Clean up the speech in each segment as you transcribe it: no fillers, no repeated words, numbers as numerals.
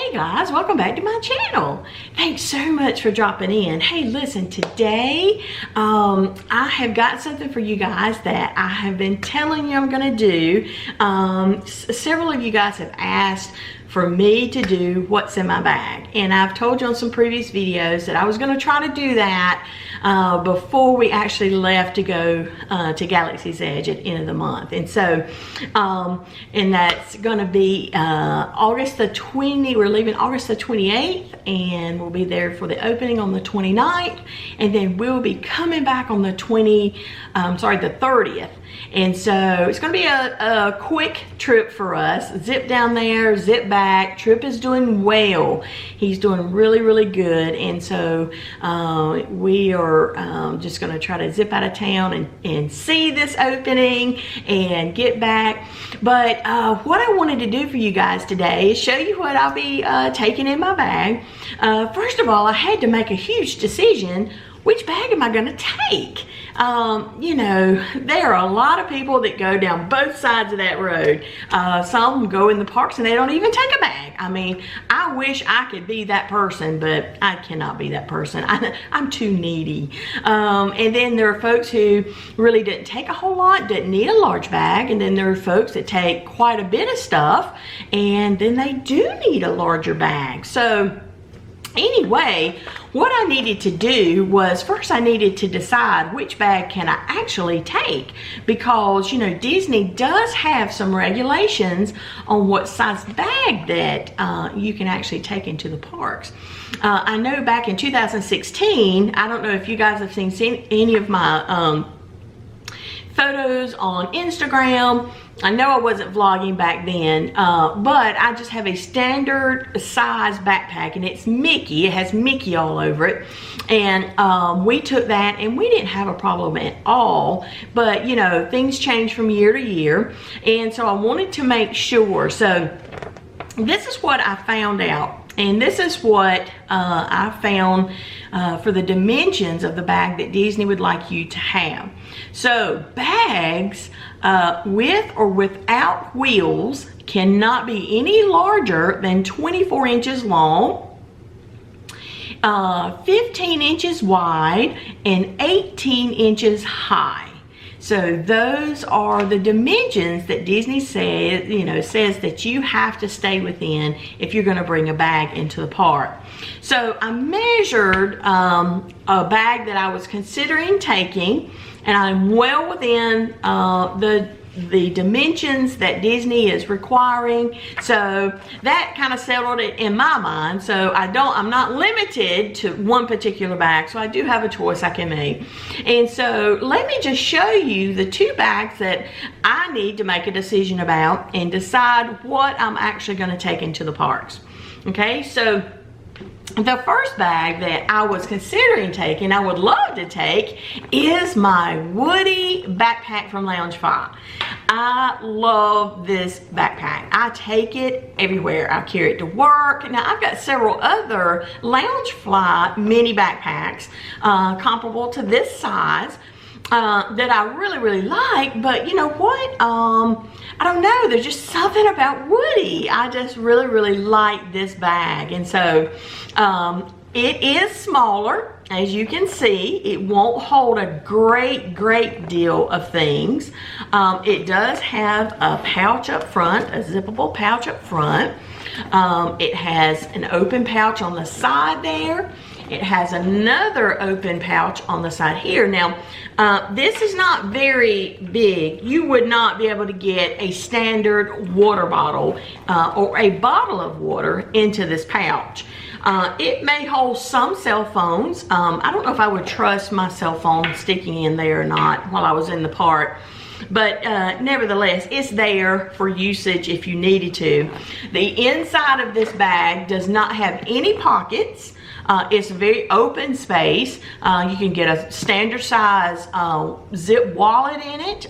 Hey guys, welcome back to my channel. Thanks so much for dropping in. Hey, listen, today I have got something for you guys that I have been telling you I'm gonna do. Several of you guys have asked for me to do what's in my bag, and I've told you on some previous videos that I was going to try to do that before we actually left to go to Galaxy's Edge at the end of the month. And so and that's going to be August the 20th. We're leaving August the 28th, and we'll be there for the opening on the 29th, and then we'll be coming back on the 30th. And so it's going to be a quick trip for us. Zip down there, zip back. Trip is doing well. He's doing really good. And so we are just going to try to zip out of town and see this opening and get back. But what I wanted to do for you guys today is show you what I'll be taking in my bag. First of all, I had to make a huge decision. Which bag am I going to take? You know, there are a lot of people that go down both sides of that road. Some go in the parks and they don't even take a bag. I mean, I wish I could be that person, but I cannot be that person. I'm too needy. And then there are folks who really didn't take a whole lot, didn't need a large bag. And then there are folks that take quite a bit of stuff, and then they do need a larger bag. So anyway, what I needed to do was first I needed to decide which bag can I actually take, because you know Disney does have some regulations on what size bag that you can actually take into the parks. I know back in 2016, I don't know if you guys have seen any of my photos on Instagram. I know I wasn't vlogging back then, but I just have a standard size backpack, and it's Mickey. It has Mickey all over it. And we took that and we didn't have a problem at all. But you know, things change from year to year. And so I wanted to make sure. So this is what I found out. And this is what I found for the dimensions of the bag that Disney would like you to have. So bags with or without wheels cannot be any larger than 24 inches long, 15 inches wide, and 18 inches high. So those are the dimensions that Disney says that you have to stay within if you're going to bring a bag into the park. So I measured a bag that I was considering taking, and I'm well within the dimensions that Disney is requiring. So that kind of settled it in my mind. So I'm not limited to one particular bag. So I do have a choice I can make. And so let me just show you the two bags that I need to make a decision about and decide what I'm actually going to take into the parks. Okay, so the first bag that I was considering taking, I would love to take, is my Woody backpack from Loungefly. I love this backpack. I take it everywhere. I carry it to work. Now I've got several other Loungefly mini backpacks comparable to this size that I really like, but you know what? I don't know, there's just something about Woody. I just really like this bag. And so it is smaller, as you can see. It won't hold a great deal of things. It does have a pouch up front, a zippable pouch up front. It has an open pouch on the side there. It has another open pouch on the side here. Now, this is not very big. You would not be able to get a standard water bottle or a bottle of water into this pouch. It may hold some cell phones. I don't know if I would trust my cell phone sticking in there or not while I was in the park. But nevertheless, it's there for usage if you needed to. The inside of this bag does not have any pockets. It's a very open space. You can get a standard size zip wallet in it,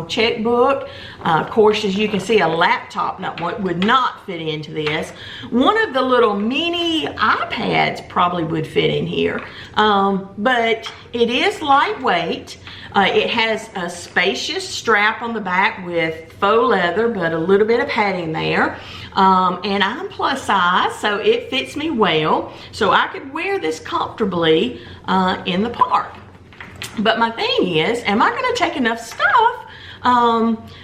checkbook. Of course, as you can see, a laptop would not fit into this. One of the little mini iPads probably would fit in here. But it is lightweight. It has a spacious strap on the back with faux leather, but a little bit of padding there. And I'm plus size, so it fits me well. So I could wear this comfortably in the park. But my thing is, am I gonna take enough stuff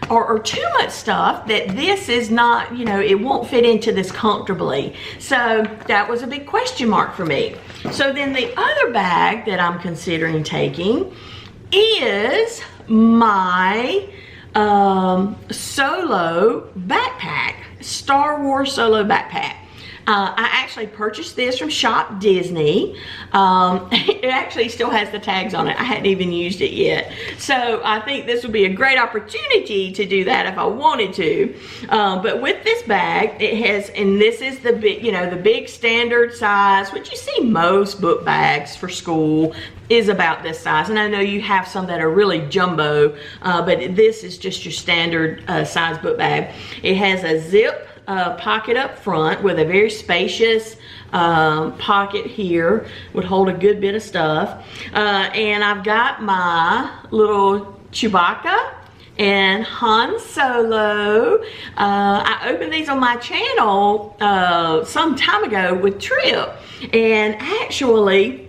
or too much stuff that this is not, you know, it won't fit into this comfortably? So that was a big question mark for me. So then the other bag that I'm considering taking is my solo backpack, Star Wars solo backpack. I actually purchased this from Shop Disney. It actually still has the tags on it. I hadn't even used it yet. So I think this would be a great opportunity to do that if I wanted to. But with this bag, it has, and this is the big, you know, the big standard size, which you see most book bags for school is about this size. And I know you have some that are really jumbo, but this is just your standard size book bag. It has a zip pocket up front with a very spacious pocket here, would hold a good bit of stuff. And I've got my little Chewbacca and Han Solo. I opened these on my channel some time ago with Trip, and actually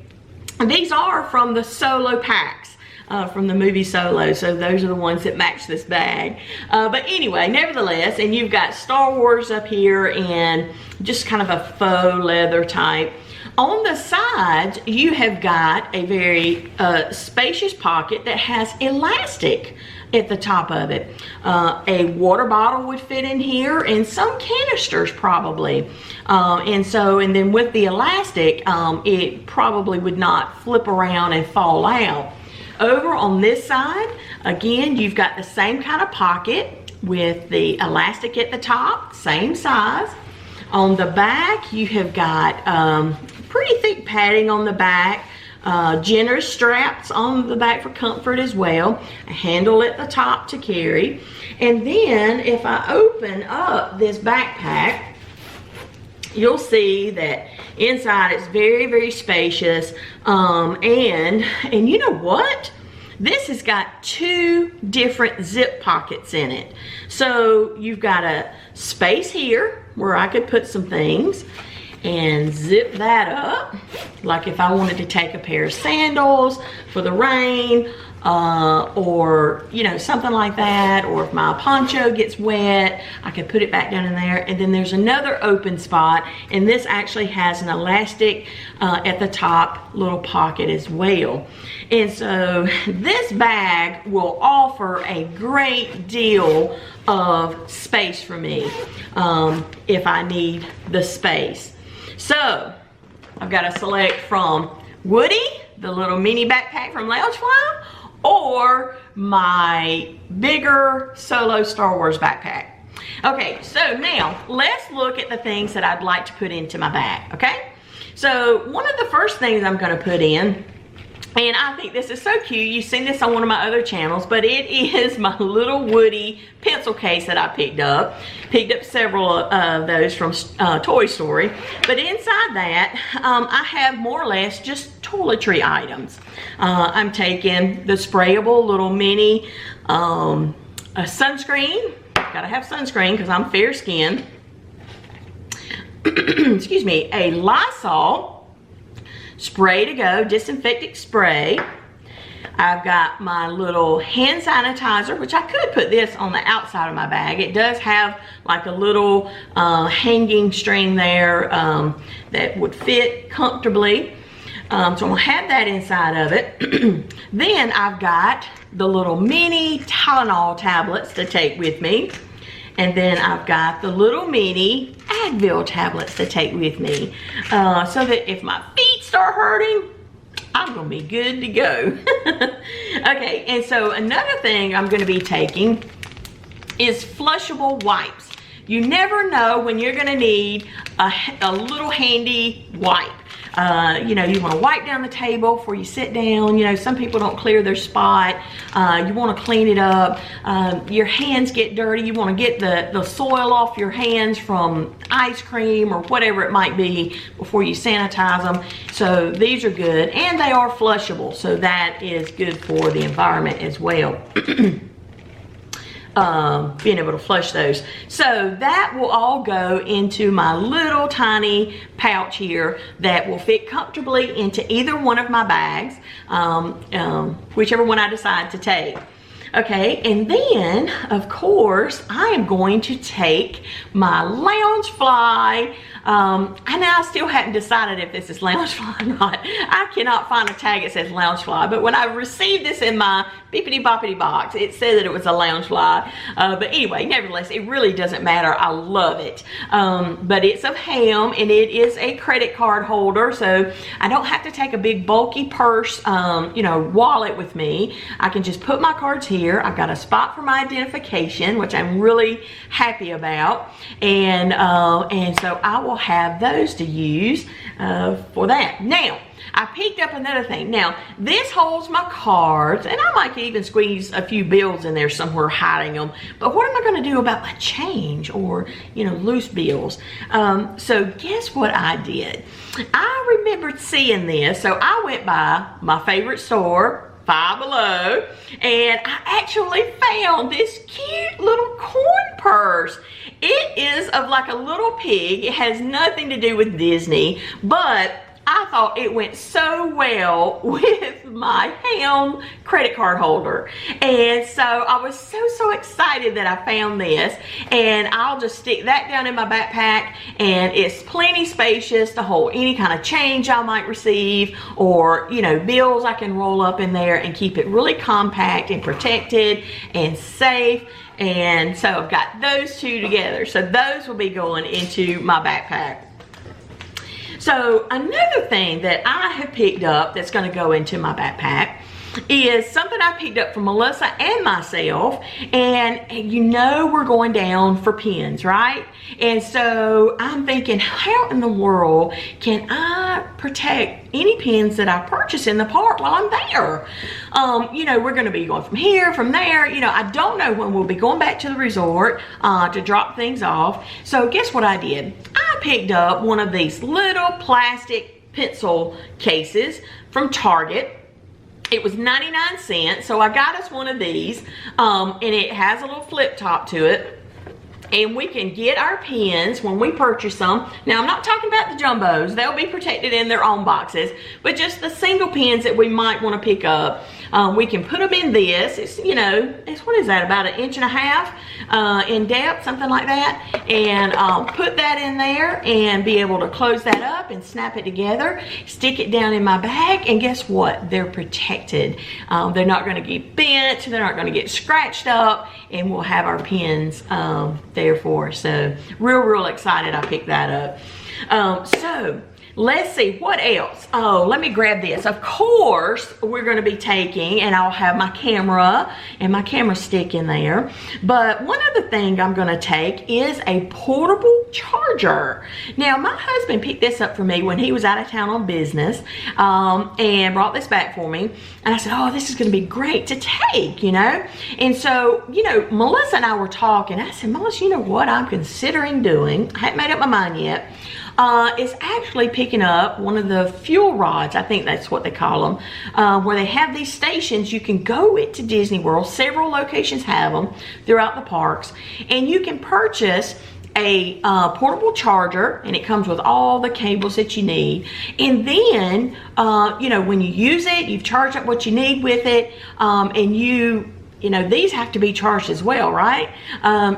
these are from the Solo packs. From the movie Solo, so those are the ones that match this bag. But anyway, nevertheless, and you've got Star Wars up here and just kind of a faux leather type. On the sides, you have got a very spacious pocket that has elastic at the top of it. A water bottle would fit in here, and some canisters probably. And then with the elastic, it probably would not flip around and fall out. Over on this side, again, you've got the same kind of pocket with the elastic at the top, same size. On the back, you have got pretty thick padding on the back, generous straps on the back for comfort as well, a handle at the top to carry. And then if I open up this backpack, you'll see that inside it's very, very spacious. And you know what? This has got two different zip pockets in it. So you've got a space here where I could put some things and zip that up. Like if I wanted to take a pair of sandals for the rain, or you know, something like that, or if my poncho gets wet, I could put it back down in there. And then there's another open spot, and this actually has an elastic at the top little pocket as well. And so this bag will offer a great deal of space for me if I need the space. So I've got to select from Woody, the little mini backpack from Loungefly, or my bigger solo Star Wars backpack. Okay, so now let's look at the things that I'd like to put into my bag, okay? So one of the first things I'm gonna put in, and I think this is so cute, you've seen this on one of my other channels, but it is my little Woody pencil case that I picked up. Picked up several of those from Toy Story. But inside that, I have more or less just toiletry items. I'm taking the sprayable little mini a sunscreen. Gotta have sunscreen because I'm fair skinned. Excuse me, a Lysol spray to go, disinfectant spray. I've got my little hand sanitizer, which I could put this on the outside of my bag. It does have like a little hanging string there that would fit comfortably. So I'm gonna have that inside of it. Then I've got the little mini Tylenol tablets to take with me. And then I've got the little mini Advil tablets to take with me. So that if my feet start hurting, I'm gonna be good to go. Okay, and so another thing I'm gonna be taking is flushable wipes. you never know when you're gonna need a little handy wipe. You know, you want to wipe down the table before you sit down. You know, some people don't clear their spot. You want to clean it up. Your hands get dirty. You want to get the soil off your hands from ice cream or whatever it might be before you sanitize them. So these are good, and they are flushable, so that is good for the environment as well. Being able to flush those. So that will all go into my little tiny pouch here that will fit comfortably into either one of my bags, whichever one I decide to take. Okay, and then of course I am going to take my lounge fly. And I still haven't decided if this is lounge fly or not. I cannot find a tag that says lounge fly, but when I received this in my bippity boppity box, it said that it was a lounge fly. But anyway, nevertheless, it really doesn't matter. I love it. But it's of ham, and it is a credit card holder, so I don't have to take a big bulky purse, you know, wallet with me. I can just put my cards here. I've got a spot for my identification, which I'm really happy about, and so I will have those to use for that. Now, I picked up another thing. Now, this holds my cards, and I might even squeeze a few bills in there somewhere hiding them. But what am I going to do about my change or, you know, loose bills? So guess what I did? I remembered seeing this, so I went by my favorite store, Five Below, and I actually found this cute little coin purse. It is of like a little pig. It has nothing to do with Disney, but I thought it went so well with my ham credit card holder. And so I was so excited that I found this, and I'll just stick that down in my backpack, and it's plenty spacious to hold any kind of change I might receive, or, you know, bills I can roll up in there and keep it really compact and protected and safe. And so I've got those two together. So those will be going into my backpack. So another thing that I have picked up that's going to go into my backpack is something I picked up from Melissa and myself. And you know, we're going down for pens, right? And so I'm thinking, how in the world can I protect any pens that I purchase in the park while I'm there? You know, we're going to be going from here, from there. You know, I don't know when we'll be going back to the resort to drop things off. So guess what I did? I picked up one of these little plastic pencil cases from Target. It was 99 cents, so I got us one of these, and it has a little flip top to it. And we can get our pens when we purchase them. Now, I'm not talking about the jumbos. They'll be protected in their own boxes. But just the single pens that we might want to pick up, we can put them in this. It's, you know, it's, what is that, about 1.5 inches in depth, something like that. And put that in there and be able to close that up and snap it together. Stick it down in my bag, and guess what? They're protected. They're not going to get bent. They're not going to get scratched up. And we'll have our pens there for us. So real excited I picked that up. So let's see what else. Oh, let me grab this. Of course we're going to be taking, and I'll have my camera and my camera stick in there, but one other thing I'm going to take is a portable charger. Now, my husband picked this up for me when he was out of town on business, and brought this back for me, and I said, oh, this is going to be great to take, you know. And so, you know, Melissa and I were talking. I said, Melissa, you know what I'm considering doing? I haven't made up my mind yet. Is actually picking up one of the fuel rods, I think that's what they call them, where they have these stations. You can go to Disney World. Several locations have them throughout the parks, and you can purchase a portable charger, and it comes with all the cables that you need. And then, you know, when you use it, you've charged up what you need with it, and you know, these have to be charged as well, right?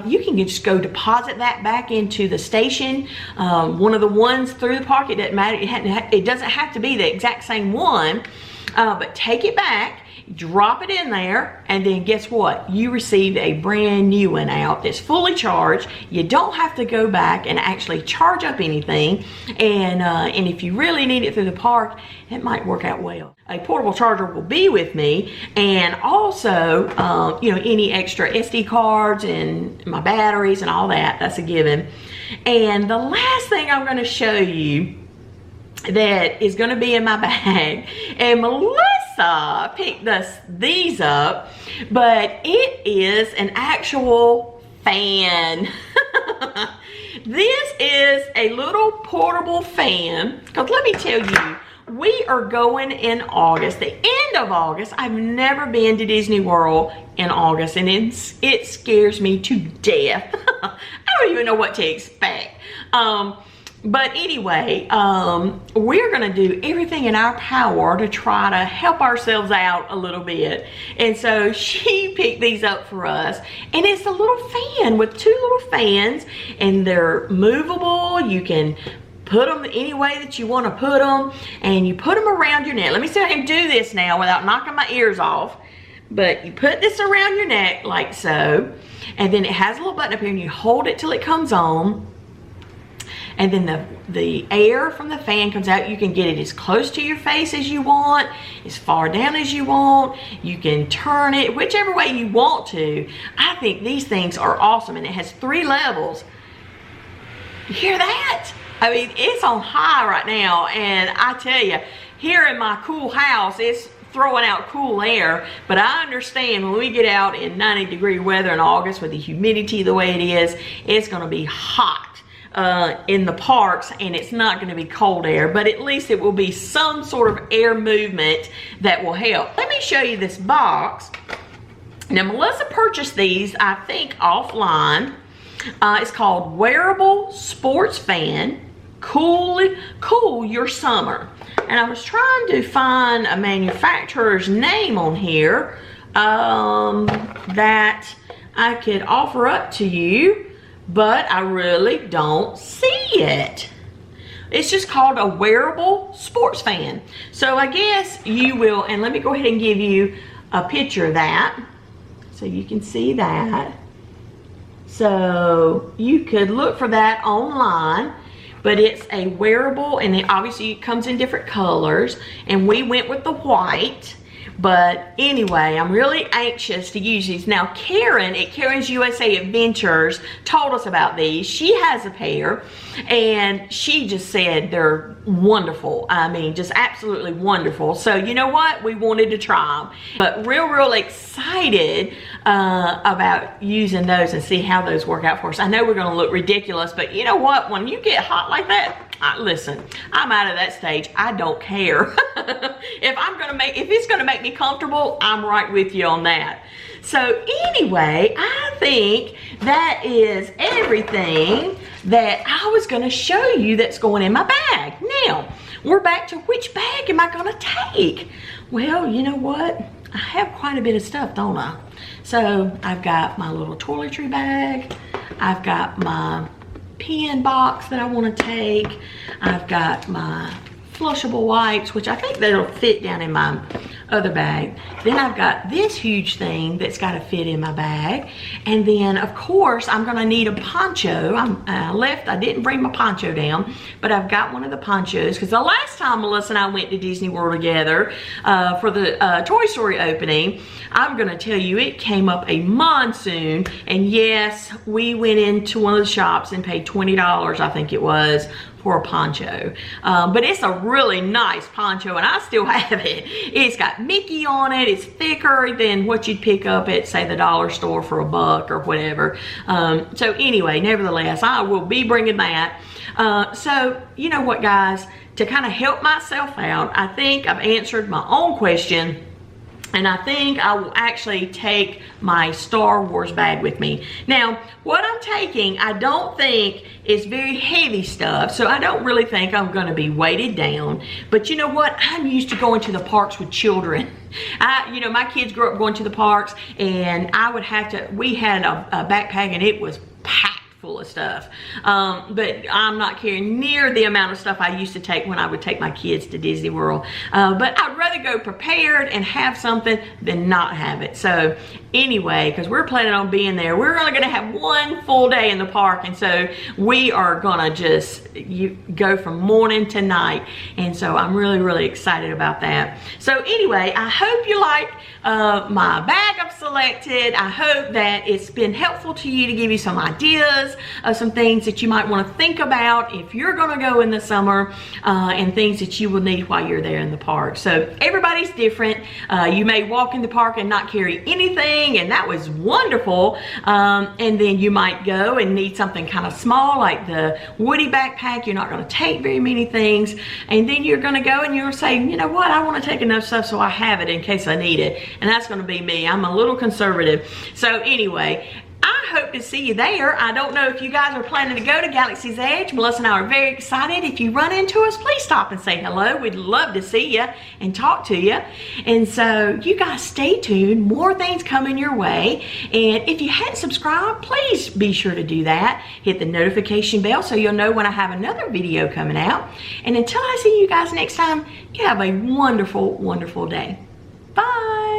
You can just go deposit that back into the station. One of the ones through the park, it doesn't matter. It doesn't have to be the exact same one, but take it back. drop it in there, and then guess what? You receive a brand new one out that's fully charged. You don't have to go back and actually charge up anything. And if you really need it through the park, it might work out well. A portable charger will be with me, and also, you know, any extra SD cards and my batteries and all that, that's a given. And the last thing I'm gonna show you that is gonna be in my bag, and Melissa picked these up, but it is an actual fan. This is a little portable fan, because let me tell you, we are going in August, the end of August. I've never been to Disney World in August, and it scares me to death. I don't even know what to expect. But anyway, we're gonna do everything in our power to try to help ourselves out a little bit. And so she picked these up for us, and it's a little fan with two little fans, and they're movable. You can put them any way that you want to put them, and you put them around your neck. Let me see if I can do this now without knocking my ears off. But you put this around your neck like so, and then it has a little button up here, and you hold it till it comes on, and then the air from the fan comes out. You can get it as close to your face as you want, as far down as you want. You can turn it whichever way you want to. I think these things are awesome, and it has 3 levels. You hear that? I mean, it's on high right now, and I tell you, here in my cool house, it's throwing out cool air, but I understand when we get out in 90-degree weather in August with the humidity the way it is, it's gonna be hot in the parks, and it's not gonna be cold air, but at least it will be some sort of air movement that will help. Let me show you this box. Now, Melissa purchased these, I think, offline. It's called Wearable Sports Fan. Cool your summer. And I was trying to find a manufacturer's name on here that I could offer up to you, but I really don't see it. It's just called a Wearable Sports Fan. So I guess you will, and let me go ahead and give you a picture of that so you can see that. So you could look for that online, but it's a wearable, and it obviously comes in different colors, and we went with the white. But anyway, I'm really anxious to use these. Now, Karen at Karen's USA Adventures told us about these. She has a pair, and she just said they're wonderful. I mean, just absolutely wonderful. So you know what? We wanted to try them. But real excited about using those and see how those work out for us. I know we're gonna look ridiculous, but you know what? When you get hot like that, listen, I'm out of that stage. I don't care. If it's gonna make me comfortable, I'm right with you on that. So anyway, I think that is everything that I was gonna show you that's going in my bag. Now, we're back to which bag am I gonna take? Well, you know what? I have quite a bit of stuff, don't I? So I've got my little toiletry bag. I've got my pen box that I want to take. I've got my flushable wipes, which I think that'll fit down in my other bag. Then I've got this huge thing that's got to fit in my bag. And then of course I'm gonna need a poncho. I didn't bring my poncho down, but I've got one of the ponchos, because the last time Melissa and I went to Disney World together for the Toy Story opening, I'm gonna tell you, it came up a monsoon, and yes, we went into one of the shops and paid $20, I think it was, for a poncho. But it's a really nice poncho, and I still have it. It's got Mickey on it. It's thicker than what you'd pick up at, say, the dollar store for $1 or whatever. So anyway, nevertheless, I will be bringing that. So you know what, guys, to kind of help myself out, I think I've answered my own question. And I think I will actually take my Star Wars bag with me. Now, what I'm taking, I don't think is very heavy stuff, so I don't really think I'm gonna be weighted down. But you know what? I'm used to going to the parks with children. You know, my kids grew up going to the parks, and I would have to, we had a backpack, and it was packed full of stuff. But I'm not carrying near the amount of stuff I used to take when I would take my kids to Disney World. But I'd rather go prepared and have something than not have it. So anyway, because we're planning on being there, we're only going to have one full day in the park, and so we are gonna just go from morning to night, and so I'm really excited about that. So anyway, I hope you like my bag I've selected. I hope that it's been helpful to you, to give you some ideas of some things that you might want to think about if you're gonna go in the summer, and things that you will need while you're there in the park. So everybody's different. You may walk in the park and not carry anything, and that was wonderful, and then you might go and need something kind of small like the Woody backpack. You're not going to take very many things, and then you're going to go and you're saying, you know what, I want to take enough stuff so I have it in case I need it. And that's going to be me. I'm a little conservative. So anyway, I hope to see you there. I don't know if you guys are planning to go to Galaxy's Edge. Melissa and I are very excited. If you run into us, please stop and say hello. We'd love to see you and talk to you. And so you guys stay tuned. More things coming your way. And if you hadn't subscribed, please be sure to do that. Hit the notification bell so you'll know when I have another video coming out. And until I see you guys next time, you have a wonderful day. Bye.